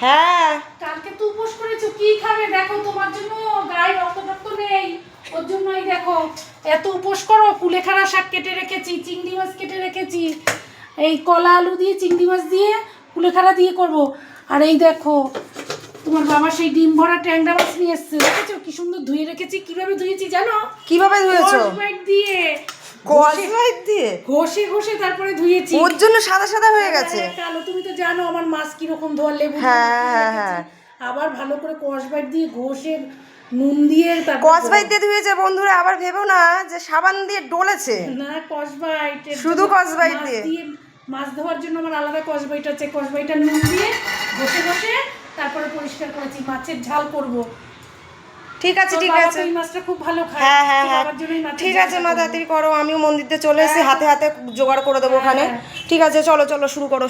হ্যাঁ কালকে তো উপোস করেছো, কি খাবে দেখো? তোমার জন্য গায়ে রক্ত নেই, ওর জন্যই দেখো এত উপোস করো। কুলেখাড়া শাক কেটে রেখেছি, চিংড়ি মাছ কেটে রেখেছি, এই কলা আলু দিয়ে চিংড়ি মাছ দিয়ে কুলেখাড়া দিয়ে করব। আর এই দেখো তোমার বাবা সেই ডিম ভরা ট্যাংরা মাছ নিয়ে এসছে, দেখেছো কি সুন্দর ধুয়ে রেখেছি। কিভাবে ধুয়েছি জানো? কিভাবে ধুয়েছো? কসবাইট দিয়ে, কসবাইট দিয়ে ঘষে ঘষে তারপরে ধুয়েছি। ওর জন্য সাদা সাদা হয়ে গেছে। কালো, তুমি তো জানো আমার মাছ কিরকম ধোয়া, লেবু হ্যাঁ। আবার ভালো করে কসবাইট দিয়ে ঘষে নুন দিয়ে কসবাইট দিয়ে ধুয়েছে বন্ধুরা, আবার ভেবো না যে সাবান দিয়ে ডলেছে। না, কসবাইট, শুধু কসবাইট দিয়ে। মাছ ধোয়ার জন্য আমার আলাদা কসবাইট আছে। কসবাইটটা নুন দিয়ে ঘষে ঘষে তারপরে পরিষ্কার করেছি। মাছের ঝাল করব। ঠিক আছে ঠিক আছে। এই মাছটা খুব ভালো খায়। হ্যাঁ ঠিক আছে মা, তাড়াতাড়ি করো, আমিও মন্দিরতে চলে এসেছি, হাতে হাতে জোগাড় করে দেবো ওখানে। ঠিক আছে চলো চলো, শুরু করো।